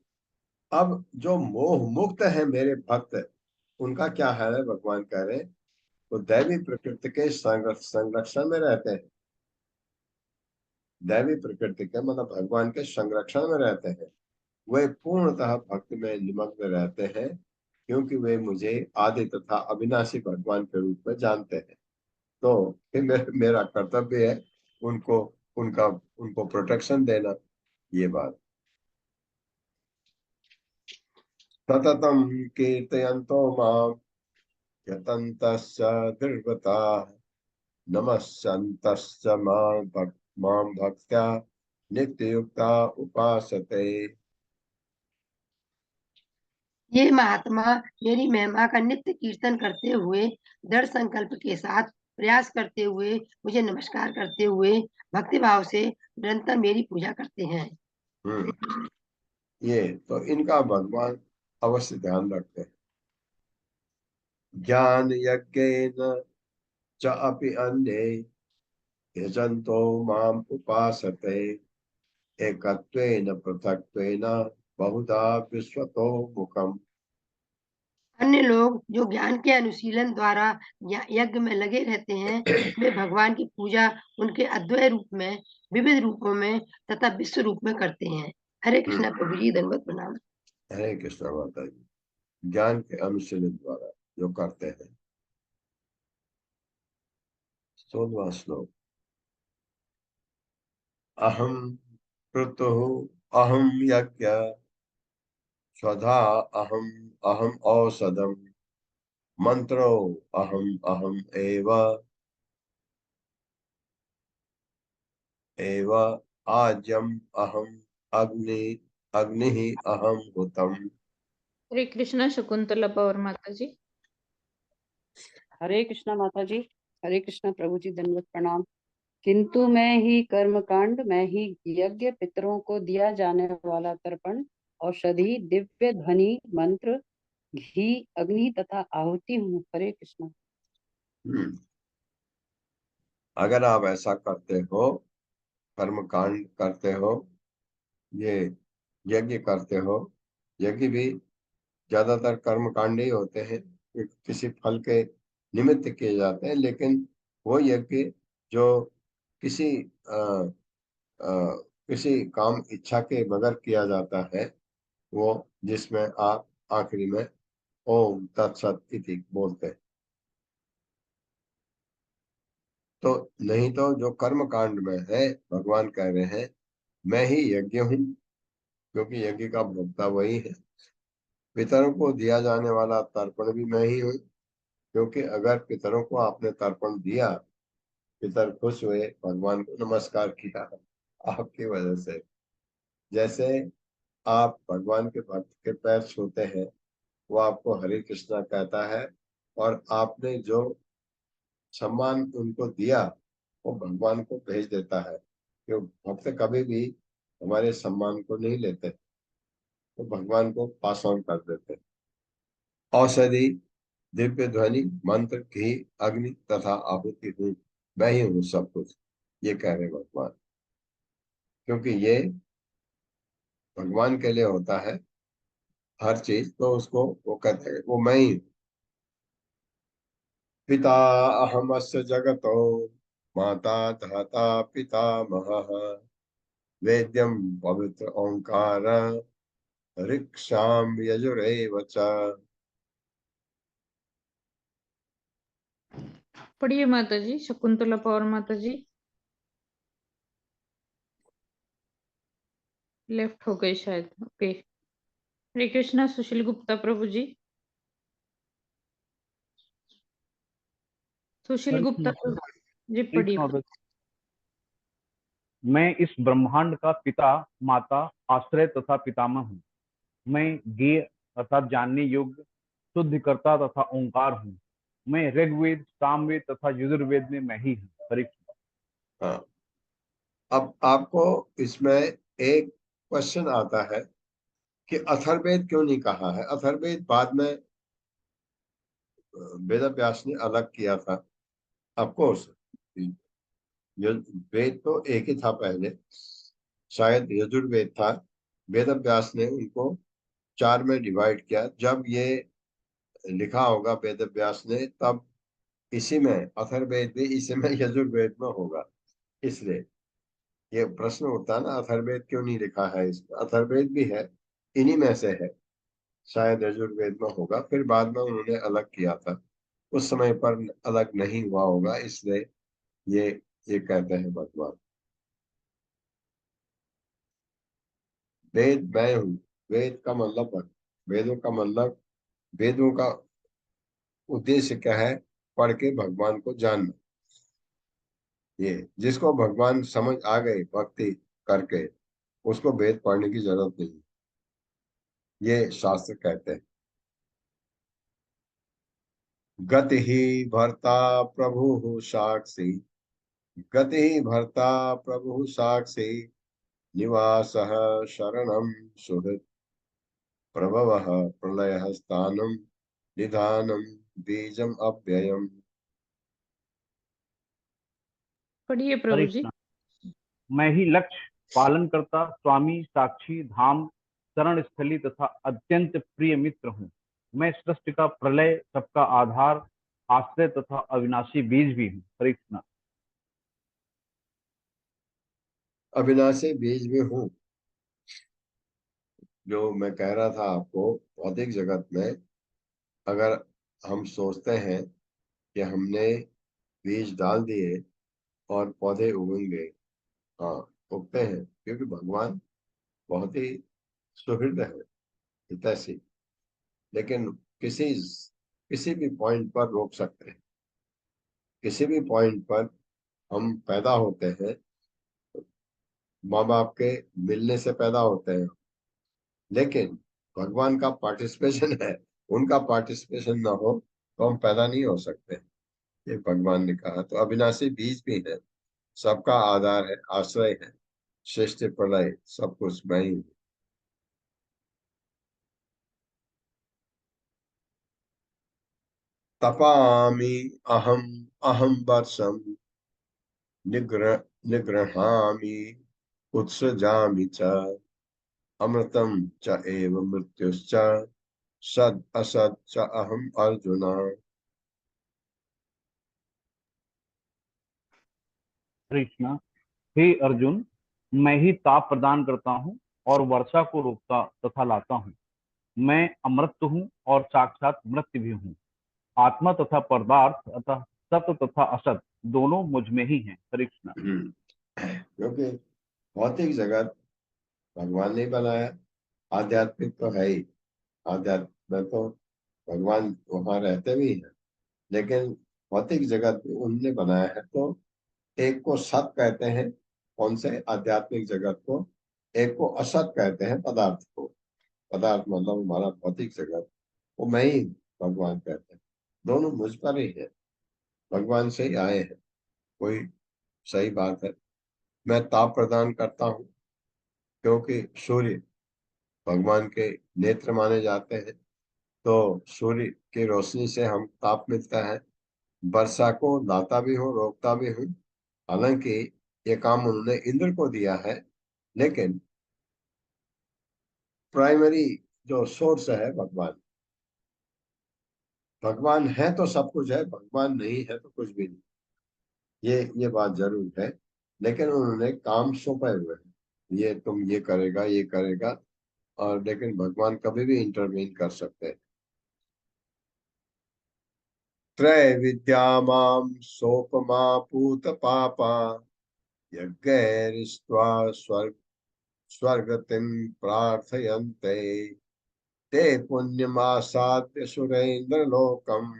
अब जो मोह मुक्त है मेरे भक्त, उनका क्या हाल है? भगवान कह रहे हैं वो दैवी प्रकृति के संरक्षण में रहते हैं। दैवी प्रकृति के मतलब भगवान के संरक्षण में रहते हैं। वे पूर्णतः भक्ति में निमग्न रहते हैं क्योंकि वे मुझे आदि तथा अविनाशी भगवान के रूप में जानते हैं। तो मेरा कर्तव्य है उनको प्रोटेक्शन देना। ये बात सततम कीर्तयन्तो माम यतन्तश्च धृवताः नमस्यन्तश्च मां भक्त्या नित्ययुक्ता उपासते। ये महात्मा मेरी महिमा का नित्य कीर्तन करते हुए, दृढ़ संकल्प के साथ प्रयास करते हुए, मुझे नमस्कार करते हुए भक्ति भाव से निरंतर मेरी पूजा करते हैं। ये तो इनका भगवान अवश्य ध्यान रखते हैं। ज्ञान यज्ञेन च अपि अन्ये यजन्तो माम उपासते एकत्वेन पृथक्त्वेन बहुधा विश्वतो मुखम। अन्य लोग जो ज्ञान के अनुशीलन द्वारा यज्ञ में लगे रहते हैं वे भगवान की पूजा उनके अद्वय रूप में, विविध रूपों में तथा विश्व रूप में करते हैं। हरे कृष्णा प्रभु जी, दंडवत प्रणाम। हरे कृष्ण माता जी। ज्ञान के अनुशीलन द्वारा जो करते हैं। 16वां श्लोक। अहम क्रतुः अहम यज्ञ स्वधा अहम अहम औषधम मंत्रो अहम अहम एव आज्यम अहम अग्नि अग्नि ही अहम हुतम। हरे कृष्णा शकुंतला पौर माता जी। हरे कृष्णा माता जी। हरे कृष्णा प्रभु जी, दंडवत प्रणाम। किंतु मैं ही कर्म कांड, मैं ही यज्ञ, पितरों को दिया जाने वाला तर्पण, औषधि, दिव्य ध्वनि, मंत्र, घी, अग्नि तथा आहुति हूँ। हरे कृष्णा। अगर आप ऐसा करते हो, कर्म कांड करते हो, ये यज्ञ करते हो, यज्ञ भी ज्यादातर कर्म कांड ही होते हैं, किसी फल के निमित्त किए जाते हैं, लेकिन वो यज्ञ जो किसी किसी काम इच्छा के बगैर किया जाता है, वो जिसमें आप आखिरी में ओम तत्सत इति बोलते हैं। तो नहीं तो जो कर्म कांड में है, भगवान कह रहे हैं मैं ही यज्ञ हूँ, क्योंकि यज्ञ का भोक्ता वही है। पितरों को दिया जाने वाला तर्पण भी मैं ही हूँ, क्योंकि अगर पितरों को आपने तर्पण दिया, पितर खुश हुए, भगवान को नमस्कार किया आपकी वजह से। जैसे आप भगवान के भक्त के पैर छूते हैं, वो आपको हरे कृष्णा कहता है, और आपने जो सम्मान उनको दिया वो भगवान को भेज देता है। क्यों? भक्त कभी भी हमारे सम्मान को नहीं लेते, तो भगवान को पास ऑन कर देते। औषधि, दिव्य ध्वनि, मंत्र, घी, अग्नि तथा आहुति हूँ, मैं ही हूँ सब कुछ, ये कह रहे भगवान। क्योंकि ये भगवान के लिए होता है हर चीज, तो उसको वो कहते हैं वो मैं ही हूँ। पिता अहमस्य जगतो, माता धाता पितामहः, वेद्यम पवित्र ओंकार, ऋक्षाम यजुरेव च। पढ़िए माता जी, शकुंतला पौर माता जी। लेफ्ट हो गए शायद। ओके। हरे कृष्णा सुशील गुप्ता प्रभु जी। सुशील हरे गुप्ता कृष्ण। प्रभु जी हरे पढ़िए। कृष्ण। मैं इस ब्रह्मांड का पिता, माता, आश्रय तथा पितामह हूँ। मैं ज्ञेय अर्थात जानने योग्य, शुद्धिकर्ता तथा ओंकार हूँ। मैं ऋग्वेद, सामवेद तथा यजुर्वेद में मैं ही हूँ। हरे कृष्ण। हाँ, अब आपको इसमें एक क्वेश्चन आता है कि अथर्ववेद क्यों नहीं कहा है। अथर्ववेद बाद में वेद व्यास ने अलग किया था। ऑफकोर्स वेद तो एक ही था पहले, शायद यजुर्वेद था। वेद व्यास ने उनको 4 में डिवाइड किया। जब ये लिखा होगा वेद व्यास ने, तब इसी में अथर्ववेद भी इसी में यजुर्वेद में होगा। इसलिए ये प्रश्न उठता है ना, अथर्ववेद क्यों नहीं लिखा है इसमें। अथर्ववेद भी है, इन्हीं में से है, शायद यजुर्वेद में होगा, फिर बाद में उन्होंने अलग किया था। उस समय पर अलग नहीं हुआ होगा, इसलिए ये कहते हैं भगवान। वेद मैं हूँ। वेद का मतलब, वेदों का मतलब, वेदों का उद्देश्य क्या है? पढ़ के भगवान को जानना। ये जिसको भगवान समझ आ गए भक्ति करके, उसको वेद पढ़ने की जरूरत नहीं, ये शास्त्र कहते हैं। गति ही भर्ता प्रभु साक्षी, गति ही भर्ता प्रभु साक्षी, निवास शरणम सुहृत्, प्रभव प्रलय स्थानम निधानम बीजम अव्ययम। पढ़िए हरे प्रभु जी। कृष्ण। मैं ही लक्ष्य, पालन करता, स्वामी, साक्षी, धाम, शरण स्थली तथा अत्यंत प्रिय मित्र हूँ। मैं सृष्टि का प्रलय, सबका आधार, आश्रय तथा अविनाशी बीज भी हूँ। हरे कृष्ण। अविनाशी बीज भी हूँ। जो मैं कह रहा था आपको, भौतिक जगत में अगर हम सोचते हैं कि हमने बीज डाल दिए और पौधे उगेंगे, हाँ उगते हैं, क्योंकि भगवान बहुत ही सुहृद है, हितैषी। लेकिन किसी किसी भी पॉइंट पर रोक सकते हैं। किसी भी पॉइंट पर हम पैदा होते हैं, माँ बाप के मिलने से पैदा होते हैं, लेकिन भगवान का पार्टिसिपेशन है, उनका पार्टिसिपेशन ना हो तो हम पैदा नहीं हो सकते। ये भगवान ने कहा। तो अविनाशी बीज भी है, सबका आधार है, आश्रय है, श्रेष्ठ प्रलय सब कुछ मैं ही हूँ। तपामि अहम अहम वर्षम निगृहामि उत्सृजामि च अमृतम च एव मृत्युश्च सद असद च अहम अर्जुन। कृष्ण, हे अर्जुन, मैं ही ताप प्रदान करता हूँ और वर्षा को रोकता तथा लाता हूँ। मैं अमृत हूँ और साक्षात मृत्यु भी हूँ। आत्मा तथा पदार्थ अतः सत तथा असत दोनों मुझ में ही हैं। हरे कृष्णा। क्योंकि भौतिक जगत भगवान ने बनाया, आध्यात्मिक तो है ही। आध्यात्म में तो भगवान वहां रहते भी हैं, लेकिन भौतिक जगत भी उन्होंने बनाया है। तो एक को सत कहते हैं, कौन से आध्यात्मिक जगत को, एक को असत कहते हैं, पदार्थ को। पदार्थ मतलब हमारा भौतिक जगत, वो मैं ही भगवान कहते हैं। दोनों मुझ पर ही है, भगवान से ही आए हैं। कोई सही बात है। मैं ताप प्रदान करता हूँ क्योंकि सूर्य भगवान के नेत्र माने जाते हैं, तो सूर्य की रोशनी से हम ताप मिलता है। वर्षा को लाता भी हूँ, रोकता भी हूँ। हालांकि ये काम उन्होंने इंद्र को दिया है, लेकिन प्राइमरी जो सोर्स है भगवान। भगवान है तो सब कुछ है, भगवान नहीं है तो कुछ भी नहीं। ये बात जरूर है। लेकिन उन्होंने काम सौंपे हुए हैं, ये तुम ये करेगा, ये करेगा। और लेकिन भगवान कभी भी इंटरवीन कर सकते हैं। त्रय विद्या माम सोपमा पूत पापा यज्ञैरिष्ट्वा स्वर्गतिं प्रार्थयन्ते ते पुण्यमासाद्य सुरेन्द्रलोकम्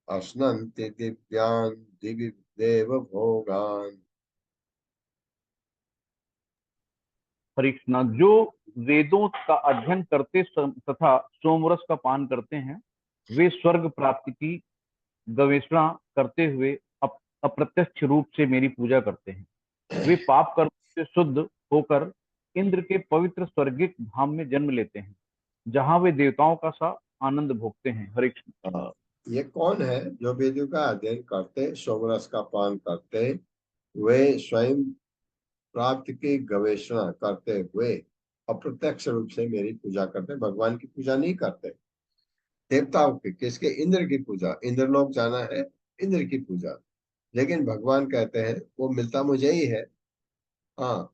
अश्नन्ति दिव्यान् दिवि देव भोगान्। हरे कृष्णा। जो वेदों का अध्ययन करते तथा सोमरस का पान करते हैं, वे स्वर्ग प्राप्ति की गवेषणा करते हुए अप्रत्यक्ष रूप से मेरी पूजा करते हैं। वे पाप कर्म से शुद्ध होकर इंद्र के पवित्र स्वर्गिक धाम में जन्म लेते हैं, जहां वे देवताओं का सा आनंद भोगते हैं। हरे कृष्ण। हाँ, ये कौन है जो वेदों का अध्ययन करते, सोमरस का पान करते? वे स्वयं प्राप्ति की गवेषणा करते हुए अप्रत्यक्ष रूप से मेरी पूजा करते, भगवान की पूजा नहीं करते। देवताओं की, किसके? इंद्र की पूजा। इंद्र लोग जाना है, इंद्र की पूजा। लेकिन भगवान कहते हैं वो मिलता मुझे ही है। हाँ,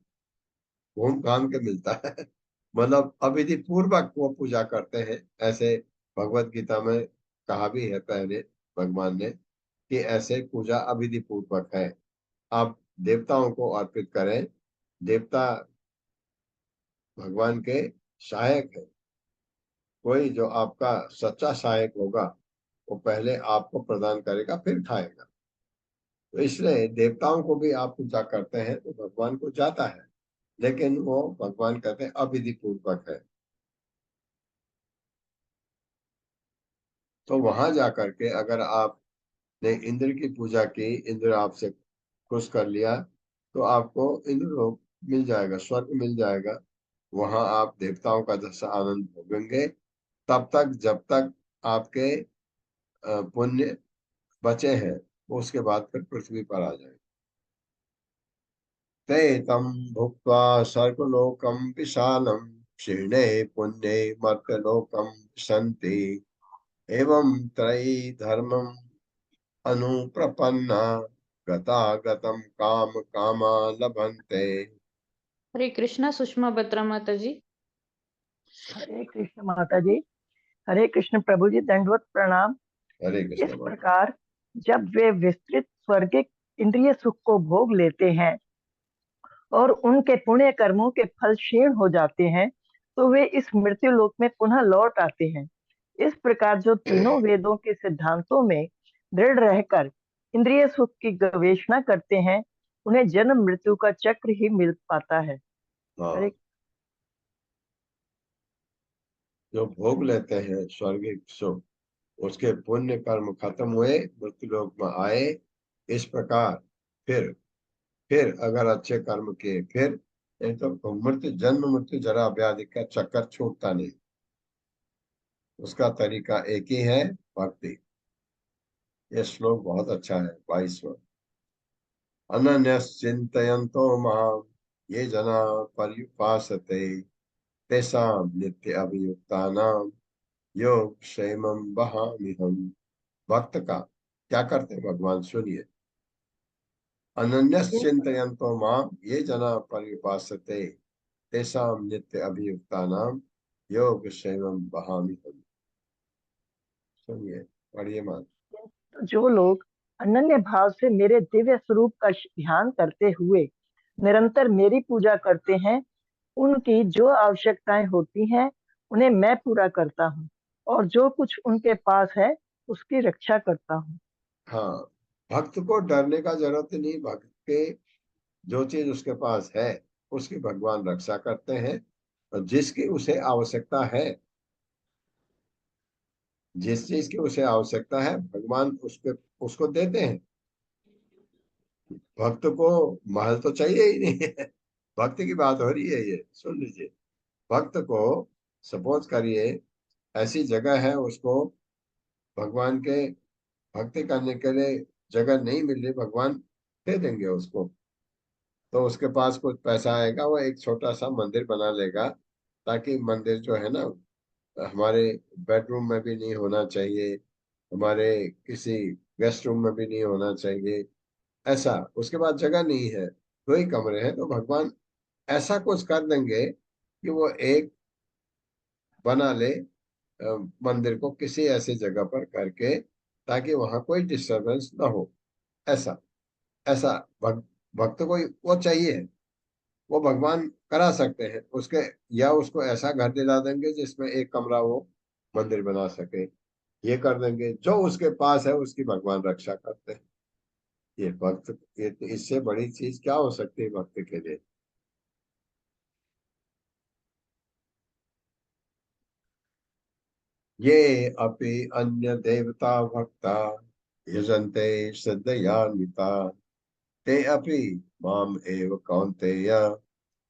घूम घाम के मिलता है। मतलब अविधि पूर्वक वो पूजा करते हैं। ऐसे भगवत गीता में कहा भी है पहले भगवान ने कि ऐसे पूजा अविधि पूर्वक है। आप देवताओं को अर्पित करें। देवता भगवान के सहायक है। कोई जो आपका सच्चा सहायक होगा वो पहले आपको प्रदान करेगा, फिर खाएगा। तो इसलिए देवताओं को भी आप पूजा करते हैं तो भगवान को जाता है, लेकिन वो भगवान कहते हैं अविधि पूर्वक है। तो वहां जाकर के अगर आपने इंद्र की पूजा की, इंद्र आपसे खुश कर लिया, तो आपको इंद्र लोक मिल जाएगा, स्वर्ग मिल जाएगा। वहां आप देवताओं का जैसा आनंद भोगेंगे तब तक जब तक आपके पुण्य बचे हैं। उसके बाद फिर पृथ्वी पर आ जाएंगे। ते तम भुक्त्वा सर्वलोकम विशालम क्षीणे पुण्ये मर्त्यलोकम सन्ति एवं त्रयी धर्मम अनुप्रपन्ना गतागतम काम कामा लभन्ते। हरे कृष्णा। सुषमा बत्रा माता जी। हरे कृष्ण माता जी। हरे कृष्ण प्रभु जी, दंडवत प्रणाम। हरे इस कृष्ण माता। प्रकार जब वे विस्तृत स्वर्गिक इंद्रिय सुख को भोग लेते हैं और उनके पुण्य कर्मों के फल क्षीण हो जाते हैं, तो वे इस मृत्यु लोक में पुनः लौट आते हैं। इस प्रकार जो तीनों वेदों के सिद्धांतों में दृढ़ रहकर इंद्रिय सुख की गवेषणा करते हैं, उन्हें जन्म मृत्यु का चक्र ही मिल पाता है। हाँ, अरे जो भोग लेते हैं स्वर्गिक सुख, उसके पुण्य कर्म खत्म हुए, मृत्यु लोक में आए, इस प्रकार फिर अगर अच्छे कर्म किए, फिर नहीं तो मृत्यु, जन्म मृत्यु जरा व्याधि का चक्कर छूटता नहीं। उसका तरीका एक ही है, भक्ति। ये श्लोक बहुत अच्छा है, 22वां। अनन्यश्चिन्तयन्तो मां ये जना पर्युपासते तेषां नित्य अभियुक्तानां योग क्षेमं वहाम्यहम्। भक्त का क्या करते हैं भगवान, सुनिए। अनन्यश्चिन्तयन्तो मां ये जना पर्युपासते तेषां नित्य अभियुक्तानां योग क्षेमं वहाम्यहम्। सुनिए, पढ़िए मान। जो लोग अनन्य भाव से मेरे दिव्य स्वरूप का ध्यान करते हुए निरंतर मेरी पूजा करते हैं, उनकी जो आवश्यकताएं होती हैं उन्हें मैं पूरा करता हूँ, और जो कुछ उनके पास है उसकी रक्षा करता हूँ। हाँ, भक्त को डरने का जरूरत नहीं। भक्त के जो चीज उसके पास है उसकी भगवान रक्षा करते हैं, और जिसकी उसे आवश्यकता है, जिस चीज की उसे आवश्यकता है, भगवान उसको देते हैं। भक्त को महल तो चाहिए ही नहीं है। भक्त की बात हो रही है, ये सुन लीजिए। भक्त को सपोज करिए ऐसी जगह है, उसको भगवान के भक्ति करने के लिए जगह नहीं मिल रही, भगवान दे देंगे उसको। तो उसके पास कुछ पैसा आएगा, वो एक छोटा सा मंदिर बना लेगा, ताकि मंदिर जो है ना, हमारे बेडरूम में भी नहीं होना चाहिए, हमारे किसी गेस्ट रूम में भी नहीं होना चाहिए, ऐसा। उसके बाद जगह नहीं है, 2 ही कमरे हैं, तो भगवान ऐसा कुछ कर देंगे कि वो एक बना ले मंदिर को किसी ऐसी जगह पर करके, ताकि वहां कोई डिस्टरबेंस ना हो। ऐसा ऐसा भक्त को वो चाहिए, वो भगवान करा सकते हैं उसके। या उसको ऐसा घर दिला देंगे जिसमें एक कमरा वो मंदिर बना सके, ये कर देंगे। जो उसके पास है उसकी भगवान रक्षा करते हैं। ये भक्त, ये इससे बड़ी चीज क्या हो सकती है भक्त के लिए। ये अपि अन्य देवता भक्ता यजन्ते श्रद्धयान्विता ते अपि माम एव कौन्तेय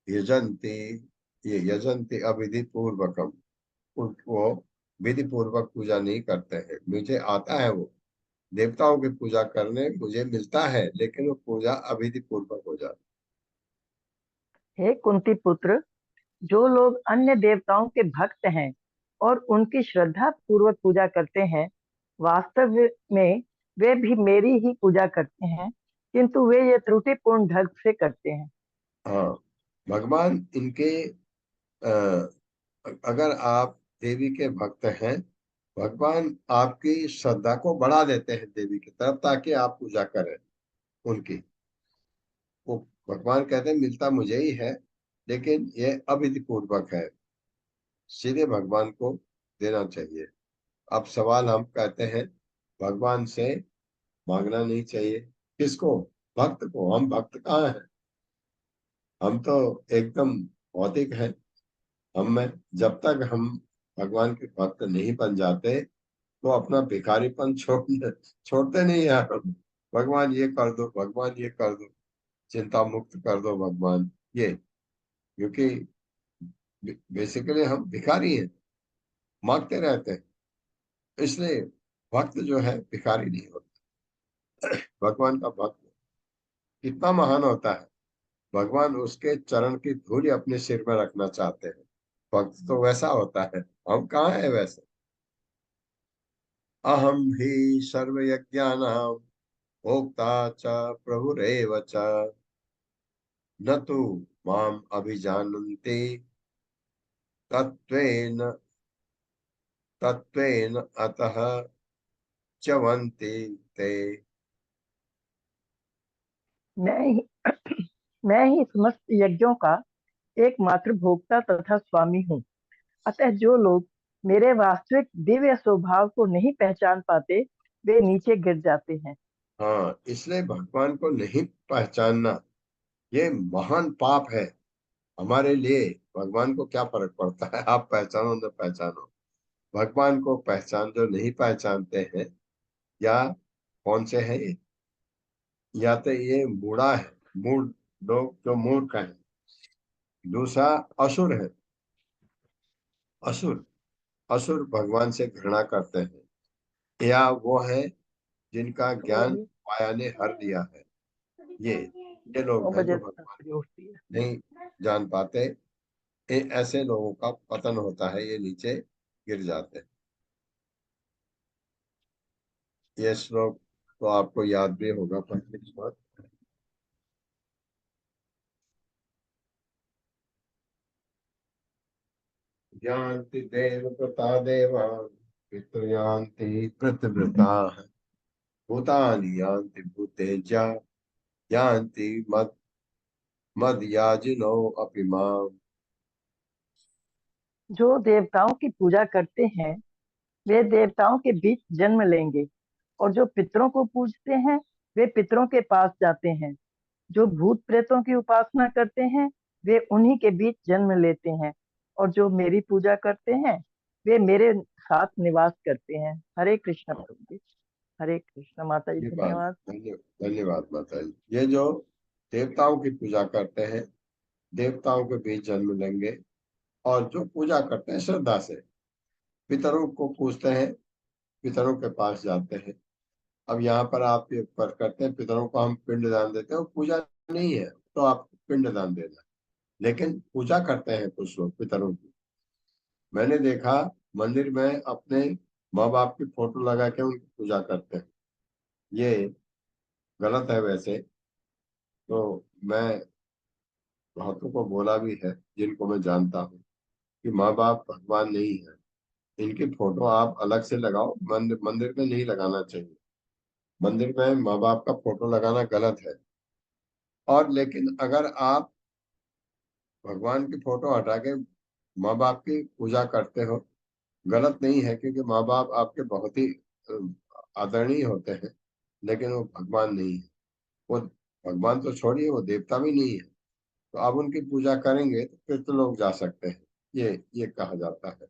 यजन्ति, ये यजन्ति अविधि पूर्वकम। वो विधि पूर्वक पूजा नहीं करते हैं। मुझे आता है वो देवताओं की पूजा करने, मुझे मिलता है, लेकिन वो पूजा अविधि पूर्वक हो जाती। हे कुंती पुत्र, जो लोग अन्य देवताओं के भक्त हैं और उनकी श्रद्धा पूर्वक पूजा करते हैं, वास्तव में वे भी मेरी ही पूजा करते हैं, किंतु वे ये त्रुटिपूर्ण ढंग से करते हैं। हाँ, भगवान इनके अगर आप देवी के भक्त हैं, भगवान आपकी श्रद्धा को बढ़ा देते हैं देवी की तरफ, ताकि आप पूजा करें उनकी। वो भगवान कहते हैं मिलता मुझे ही है, लेकिन ये अविधि पूर्वक है, सीधे भगवान को देना चाहिए। अब सवाल हम कहते हैं, भगवान से मांगना नहीं चाहिए। किसको? भक्त को। हम भक्त कहाँ हैं? हम तो एकदम भौतिक हैं। हम में जब तक हम भगवान के भक्त नहीं बन जाते, तो अपना भिखारीपन छोड़ते नहीं यार। भगवान ये कर दो, भगवान ये कर दो, चिंता मुक्त कर दो भगवान, ये। क्योंकि बेसिकली हम भिखारी हैं, मांगते रहते हैं। इसलिए भक्त जो है भिखारी नहीं होता। भगवान का भक्त कितना महान होता है, भगवान उसके चरण की धूल अपने सिर में रखना चाहते हैं। भक्त तो वैसा होता है, हम कहाँ है वैसे। अहम ही सर्वयज्ञानां भोक्ता च प्रभुरेव च न तु माम अभिजानन्ति तत्त्वेन तत्त्वेन अतः च्यवन्ति ते। मैं ही मैं ही समस्त यज्ञों का एकमात्र भोक्ता तथा स्वामी हूँ। अतः जो लोग मेरे वास्तविक दिव्य स्वभाव को नहीं पहचान पाते, वे नीचे गिर जाते हैं। हाँ, इसलिए भगवान को नहीं पहचानना ये महान पाप है हमारे लिए। भगवान को क्या फर्क पड़ता है, आप पहचानो न पहचानो। भगवान को पहचान जो नहीं पहचानते हैं, या कौन से हैं ये, या तो ये मूढ़ा है, मूढ़ लोग जो मूर्ख हैं। दूसरा असुर है। असुर असुर भगवान से घृणा करते हैं, या वो है जिनका ज्ञान माया ने हर लिया है। ये लोग हैं जो भगवान को नहीं जान पाते। ऐसे लोगों का पतन होता है, ये नीचे गिर जाते हैं। ये श्लोक तो आपको याद भी होगा, पहले श्लोक। यान्ति देवव्रता देवान् पितृयान्ति कृतव्रताः भूतानि यान्ति भूतेज्या यान्ति मद्याजिनो अपि माम्। जो देवताओं की पूजा करते हैं वे देवताओं के बीच जन्म लेंगे, और जो पितरों को पूजते हैं वे पितरों के पास जाते हैं। जो भूत प्रेतों की उपासना करते हैं वे उन्हीं के बीच जन्म लेते हैं, और जो मेरी पूजा करते हैं वे मेरे साथ निवास करते हैं। हरे कृष्ण प्रभु जी। हरे कृष्ण माता जी, ये बात धन्यवाद। धन्यवाद माता जी। ये जो देवताओं की पूजा करते हैं देवताओं के बीच जन्म लेंगे, और जो पूजा करते हैं श्रद्धा से, पितरों को पूजते हैं, पितरों के पास जाते हैं। अब यहाँ पर आप ये पर करते हैं, पितरों को हम पिंड दान देते हैं, वो पूजा नहीं है, तो आप पिंड दान देना। लेकिन पूजा करते हैं कुछ लोग पितरों की। मैंने देखा मंदिर में अपने माँ बाप की फोटो लगा के उनकी पूजा करते हैं। ये गलत है वैसे तो। मैं बहुतों को बोला भी है जिनको मैं जानता हूँ कि माँ बाप भगवान नहीं है, इनकी फोटो आप अलग से लगाओ, मंदिर में नहीं लगाना चाहिए। मंदिर में माँ बाप का फोटो लगाना गलत है। और लेकिन अगर आप भगवान की फोटो हटा के माँ बाप की पूजा करते हो, गलत नहीं है, क्योंकि माँ बाप आपके बहुत ही आदरणीय होते हैं, लेकिन वो भगवान नहीं है। वो भगवान तो छोड़िए, वो देवता भी नहीं है। तो आप उनकी पूजा करेंगे तो फिर तो लोग जा सकते हैं, ये कहा जाता है।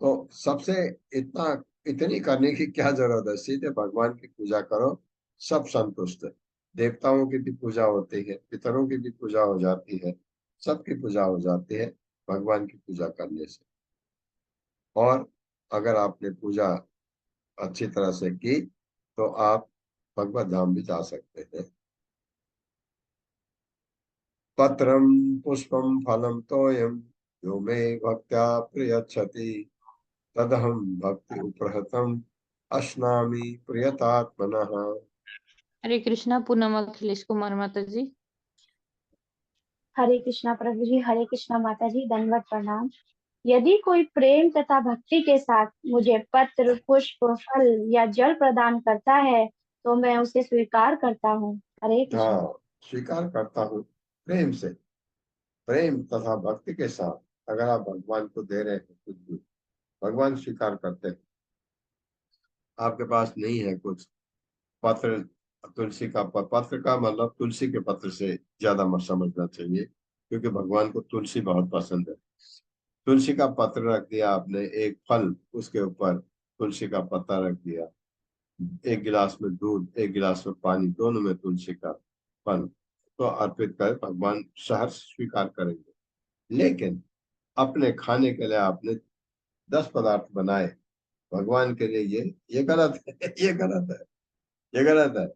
तो सबसे इतना इतनी करने की क्या जरूरत है, सीधे भगवान की पूजा करो, सब संतुष्ट है। देवताओं की भी पूजा होती है, पितरों की भी पूजा हो जाती है, सबकी पूजा हो जाती है भगवान की पूजा करने से। और अगर आपने पूजा अच्छी तरह से की तो आप भगवत धाम भी जा सकते हैं। पत्रम पुष्पम फलम तोयम यो मे भक्त्या प्रयच्छति तदहम भक्ति उपहतम अश्नामि प्रियतात्मनः। हरे कृष्णा। पूनम अखिलेश कुमार माता जी। हरे कृष्णा प्रभु जी। हरे कृष्णा माता जी, दंडवत प्रणाम। यदि कोई प्रेम तथा भक्ति के साथ मुझे पत्र, पुष्प, फल या जल प्रदान करता है तो मैं उसे स्वीकार करता हूँ। हरे कृष्ण। हाँ, स्वीकार करता हूँ प्रेम से। प्रेम तथा भक्ति के साथ अगर आप भगवान को दे रहे हैं कुछ भी, भगवान स्वीकार करते हैं। आपके पास नहीं है कुछ पत्र, तुलसी का पत्र का मतलब तुलसी के पत्र से ज्यादा मत समझना चाहिए, क्योंकि भगवान को तुलसी बहुत पसंद है। तुलसी का पत्र रख दिया आपने, एक फल उसके ऊपर तुलसी का पत्ता रख दिया, एक गिलास में दूध, एक गिलास में पानी, दोनों में तुलसी का फल, तो अर्पित कर भगवान सहर्ष स्वीकार करेंगे। लेकिन अपने खाने के लिए आपने 10 पदार्थ बनाए भगवान के लिए, ये गलत है। ये गलत है, ये गलत है।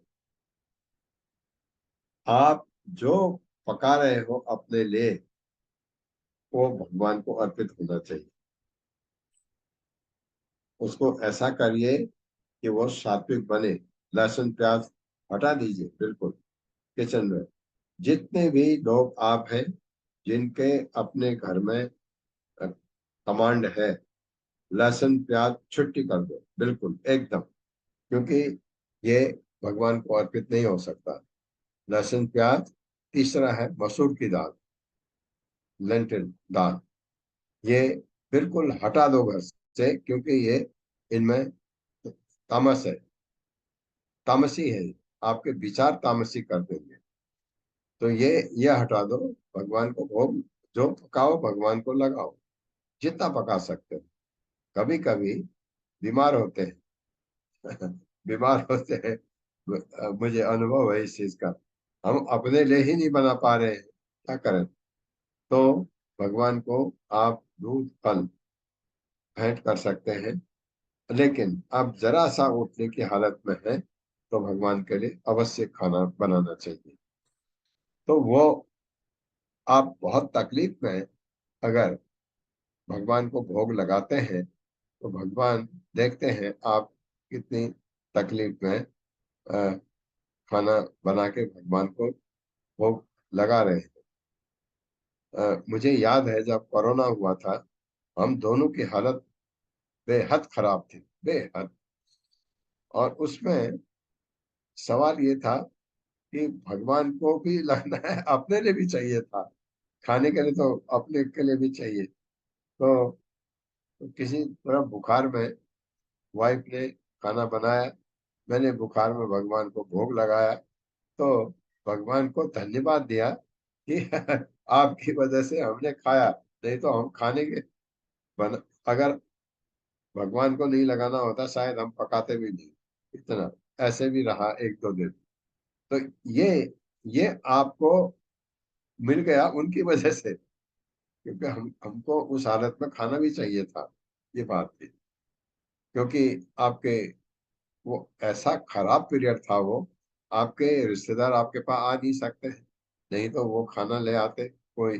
आप जो पका रहे हो अपने लिए वो भगवान को अर्पित होना चाहिए। उसको ऐसा करिए कि वो सात्विक बने। लहसुन प्याज हटा दीजिए बिल्कुल किचन में। जितने भी लोग आप हैं जिनके अपने घर में कमांड है, लहसुन प्याज छुट्टी कर दो बिल्कुल एकदम, क्योंकि ये भगवान को अर्पित नहीं हो सकता। लहसुन प्याज। तीसरा है मसूर की दाल, लेंटिल दाल, ये बिल्कुल हटा दो घर से, क्योंकि ये इनमें तामस है, तामसी है, आपके विचार तामसी कर देंगे। तो ये हटा दो, भगवान को भोग जो पकाओ भगवान को लगाओ, जितना पका सकते हो। कभी कभी बीमार होते हैं बीमार होते हैं, मुझे अनुभव है इस चीज का। हम अपने लिए ही नहीं बना पा रहे हैं, क्या करें? तो भगवान को आप दूध फल भेंट कर सकते हैं, लेकिन आप जरा सा उठने की हालत में है तो भगवान के लिए अवश्य खाना बनाना चाहिए। तो वो आप बहुत तकलीफ में अगर भगवान को भोग लगाते हैं तो भगवान देखते हैं आप कितनी तकलीफ में खाना बना के भगवान को भोग लगा रहे हैं। मुझे याद है जब कोरोना हुआ था, हम दोनों की हालत बेहद खराब थी, बेहद। और उसमें सवाल ये था कि भगवान को भी लगना है, अपने लिए भी चाहिए था, खाने के लिए तो अपने के लिए भी चाहिए। तो किसी तरह बुखार में वाइफ ने खाना बनाया, मैंने बुखार में भगवान को भोग लगाया, तो भगवान को धन्यवाद दिया कि आपकी वजह से हमने खाया, नहीं तो हम खाने के अगर भगवान को नहीं लगाना होता शायद हम पकाते भी नहीं। इतना ऐसे भी रहा एक दो दिन। तो ये आपको मिल गया उनकी वजह से, क्योंकि हमको उस हालत में खाना भी चाहिए था, ये बात थी। क्योंकि आपके वो ऐसा खराब पीरियड था, वो आपके रिश्तेदार आपके पास आ नहीं सकते, नहीं तो वो खाना ले आते। कोई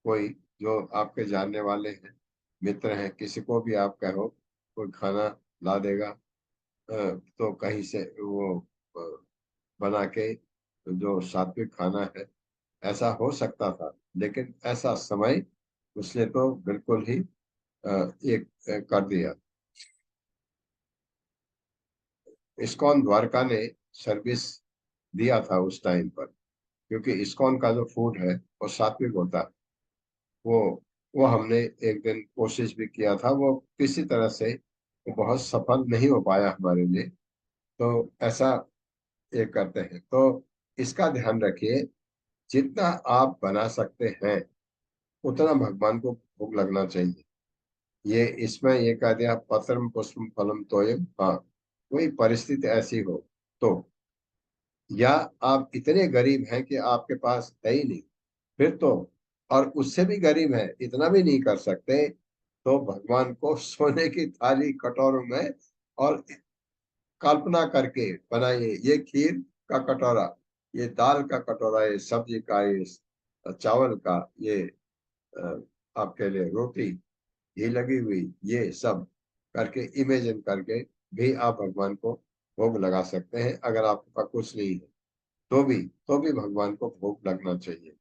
कोई जो आपके जानने वाले हैं, मित्र हैं, किसी को भी आप कहो, कोई खाना ला देगा। तो कहीं से वो बना के जो सात्विक खाना है, ऐसा हो सकता था। लेकिन ऐसा समय उसने तो बिल्कुल ही एक कर दिया। इस्कॉन द्वारका ने सर्विस दिया था उस टाइम पर, क्योंकि इस्कॉन का जो फूड है वो सात्विक होता है। वो वो हमने एक दिन कोशिश भी किया था, वो किसी तरह से वो बहुत सफल नहीं हो पाया हमारे लिए। तो ऐसा ये करते हैं, तो इसका ध्यान रखिए, जितना आप बना सकते हैं उतना भगवान को भोग लगना चाहिए। ये इसमें ये कह दिया पत्रम पुष्पम फलम तोयम, हाँ कोई परिस्थिति ऐसी हो तो, या आप इतने गरीब हैं कि आपके पास है ही नहीं, फिर तो, और उससे भी गरीब है, इतना भी नहीं कर सकते, तो भगवान को सोने की थाली कटोरों में और कल्पना करके बनाइए, ये खीर का कटोरा, ये दाल का कटोरा, ये सब्जी का, ये चावल का, ये अ, आपके लिए रोटी घी लगी हुई, ये सब करके इमेजिन करके भी आप भगवान को भोग लगा सकते हैं। अगर आपके पास कुछ नहीं है तो भी भगवान को भोग लगना चाहिए।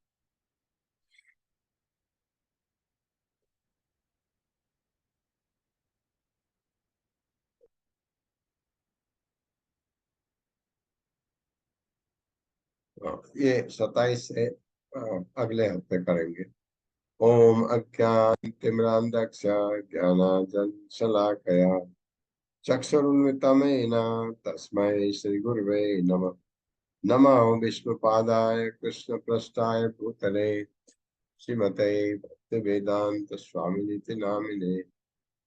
ये 27 से अगले हफ्ते करेंगे। ओम अज्ञान तिमिरांधक्ष ज्ञानांजन शलाकया चक्षुरुन्मिलितं येन तस्मै श्री गुरवे नमः। नमः विष्णुपादाय कृष्णप्रेष्ठाय भूतले श्रीमते भक्तिवेदांत स्वामिनिति नामिने।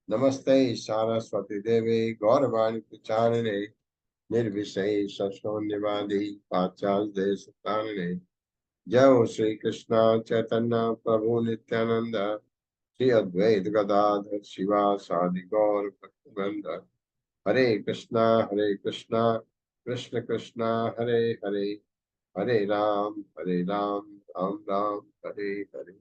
नमस्ते सारस्वती देवे गौरवाणी प्रचारिणे निर्विशेष शून्यवादी पाश्चात्य देश तारिणे। जय श्री कृष्ण चैतन्य प्रभु नित्यानंद श्री अद्वैत गदाधर शिवासादि गौर भक्तवृंद। हरे कृष्णा कृष्ण कृष्णा हरे हरे, हरे राम राम राम हरे हरे।